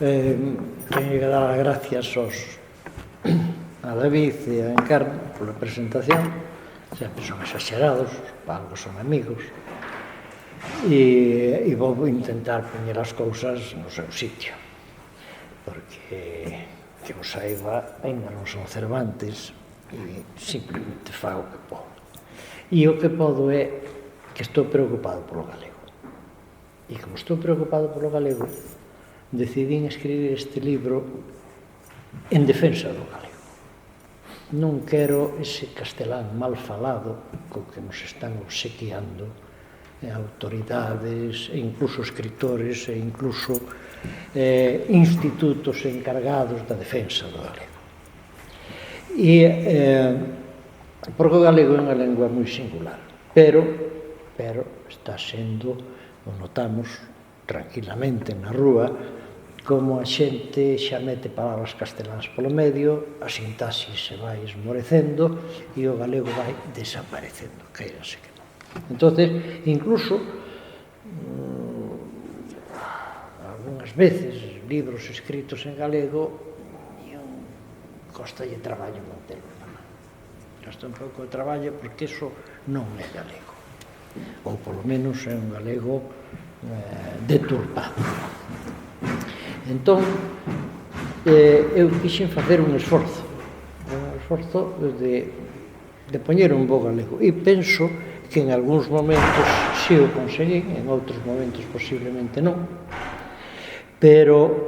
Teño que dar as gracias a David e a Encarno pola presentación. Sempre son exagerados, algo son amigos, e vou intentar poñer as cousas no seu sitio, porque, que eu saiba, ainda non son Cervantes e simplemente fago o que podo. E o que podo é que estou preocupado polo galego. E como estou preocupado polo galego, decidín escribir este libro en defensa do galego. Non quero ese castelán mal falado co que nos están obsequiando autoridades, e incluso escritores, e incluso institutos encargados da defensa do galego. Porque o galego é unha lingua moi singular, pero está sendo, o notamos tranquilamente na rúa, como a xente xa mete palabras casteláns polo medio, a sintaxis se vai esmorecendo e o galego vai desaparecendo, queirase que non. Entón, incluso, algunhas veces, libros escritos en galego, costalle traballo mantelo na man. Costa un pouco de traballo porque iso non é galego. Ou, polo menos, é un galego deturpado. Entón, eu quixen facer un esforzo de poñer un bo galego, e penso que en algúns momentos si o conseguí, en outros momentos posiblemente non, pero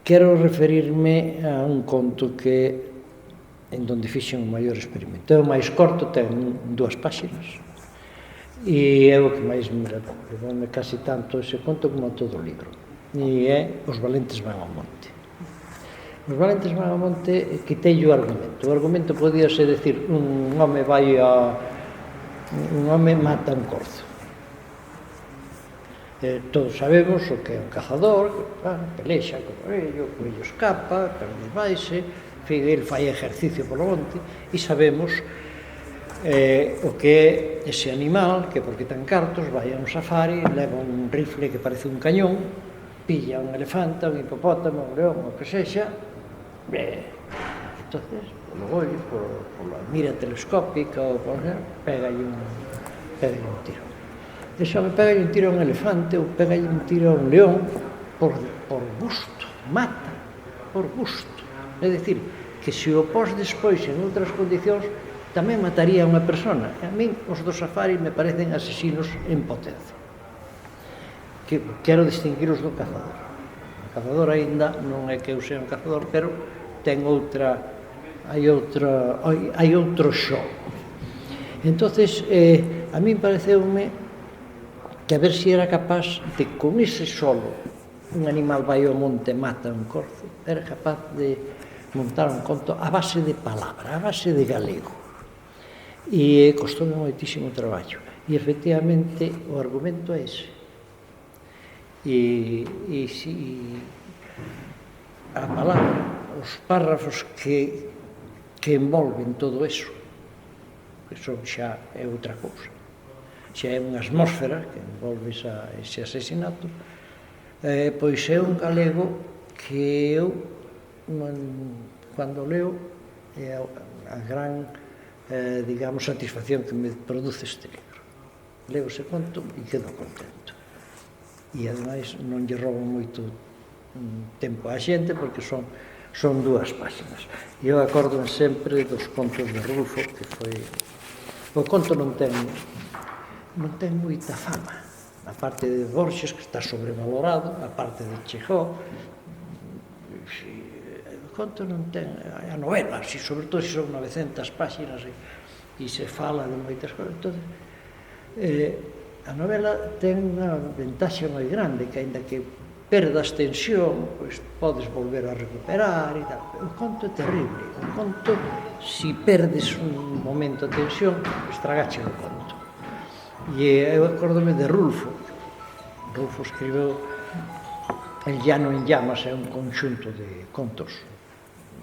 quero referirme a un conto en donde fixen o maior experimento. É o máis corto, ten 2 páxinas, e é o que máis me levoume casi tanto ese conto como todo o libro, e é Os valentes van ao monte. Os valentes van ao monte, quitei o argumento. O argumento podíase decir, un home mata un corzo. Todos sabemos o que é un cazador, pelexa co coello escapa, pero desvaise, ele fai exercicio polo monte, e sabemos o que é ese animal que, porque ten cartos, vai a un safari, leva un rifle que parece un cañón, pilla un elefante, un hipopótamo, un león, o que sexa, entonces, polo ollo, pola mira telescópica, pegalle un tiro. E xa me pegalle un tiro a un elefante, ou pegalle un tiro a un león, por gusto, mata, por gusto. É dicir, que se o pos despois en outras condicións, tamén mataría a unha persona. E a min, os do safari me parecen asesinos en potencia. Quero distinguiros do cazador. O cazador aínda non é que eu sea un cazador, pero ten hai outro xogo. Entonces, a min pareceume que a ver se era capaz de, con ese solo, un animal vai ao monte e mata un corzo, era capaz de montar un conto a base de palabra, a base de galego. E costoume moitísimo traballo. E, efectivamente, o argumento é ese. E a palabra, os párrafos que envolven todo eso, que son xa é outra cousa, xa é unha atmósfera que envolve ese asesinato, pois é un galego que eu, cando leo, é a gran, digamos, satisfacción que me produce este libro. Leo ese conto e quedo contento. E, ademais, non lle roubo moito tempo á xente, porque son 2 páxinas. E eu acordo sempre dos contos de Rulfo, que foi... O conto non ten moita fama, a parte de Borges, que está sobrevalorado, a parte de Chejó. O conto non ten... A novela, sobre todo se son 900 páxinas e se fala de moitas cousas. A novela ten unha ventaxa moi grande, que aínda que perdas tensión, pois podes volver a recuperar e tal. O conto é terrible. O conto, se perdes un momento a tensión, estragache o conto. E eu acórdome de Rulfo. Rulfo escribeu El llano en llamas, é un conxunto de contos.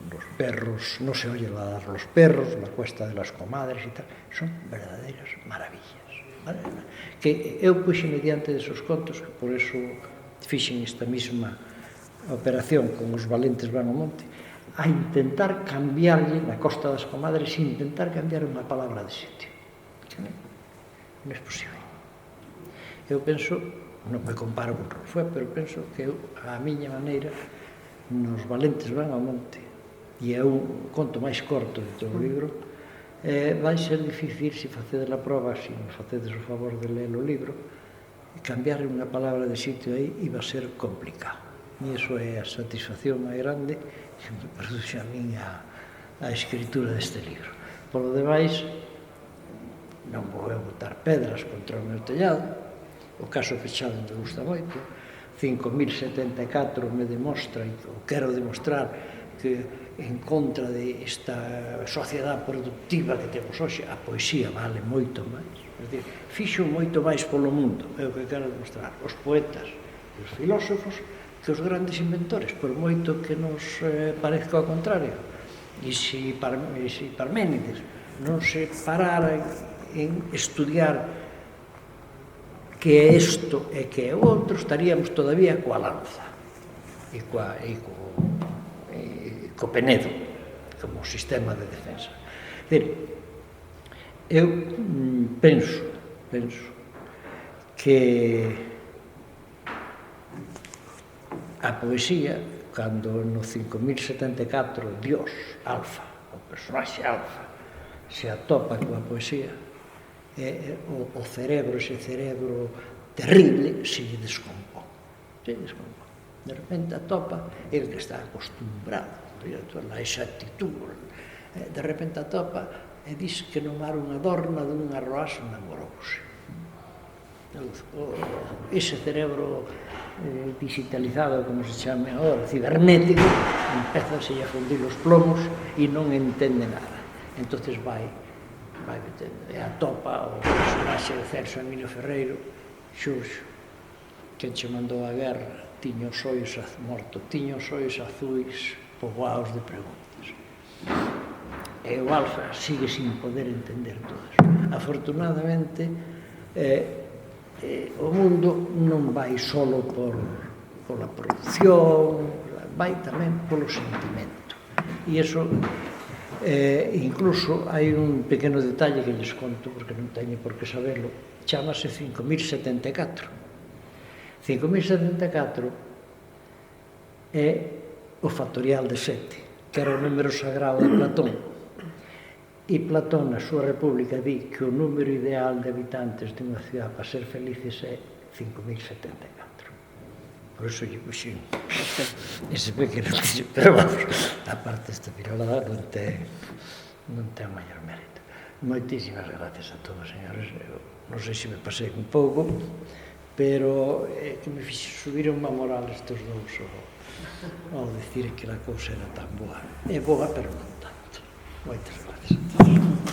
Los perros, no se oye ladrar los perros, la cuesta de las comadres e tal. Son verdadeiras maravillas. Que eu puxe mediante desos contos, que por eso fixen esta mesma operación con Os valentes van ao monte, a intentar cambiarlle na Costa das Comadres, intentar cambiar unha palabra de sitio. Non é posible. Eu penso, non me comparo con Rolfo, pero penso que a miña maneira nos valentes van ao monte, e é un conto máis corto de todo o libro, vai ser difícil, se facedes a prova, se non facedes o favor de ler o libro, cambiar unha palabra de sitio aí iba a ser complicado. E iso é a satisfacción máis grande que me produxe a min a escritura deste libro. Polo demais, non vou botar pedras contra o meu tellado, o caso fechado me gusta moito, 5074 me demostra, ou quero demostrar, que en contra de esta sociedade productiva que temos hoxe, a poesía vale moito máis. É dicir, fixo moito máis polo mundo, é o que quero demostrar. Os poetas e os filósofos que os grandes inventores, por moito que nos parezca ao contrario. E se Parménides non se parara en estudiar que é isto e que é outro, estaríamos todavía coa lanza e co penedo como sistema de defensa. Eu penso que a poesía, cando no 5074 Dios, Alfa, o personaxe Alfa, se atopa coa poesía, o cerebro, ese cerebro terrible, se lle descompón. De repente atopa, el que está acostumbrado a esa actitud, de repente atopa e dis que no mar unha dorna dunha roasa namorouse. Ese cerebro digitalizado, como se chame agora, cibernético, empeza a fundir os plomos e non entende nada. Entonces vai metendo, e atopa o personaxe de Celso Emilio Ferreiro, Xurxo, que che mandou a guerra, tiña os ollos morto, tiña os ollos azuis poboados de preguntas. E o Alfa sigue sin poder entender todo eso. Afortunadamente, o mundo non vai solo pola produción, vai tamén polo sentimento. E iso, incluso, hai un pequeno detalle que lles conto, porque non teño por que saberlo, chamase 5074. 5074 é o factorial de 7, que era o número sagrado de Platón. E Platón, na súa República, di que o número ideal de habitantes de unha cidade para ser felices é 5074. Por iso lle puxen ese pequeno detalle. Pero vamos, aparte esta pirolada non ten maior mérito. Moitísimas gracias a todos, señores. Non sei se me pasei un pouco, pero que me fixe subir unha moral estes dous ao decir que a cousa era tan boa. É boa, pero non tanto. Moitas gracias a todos.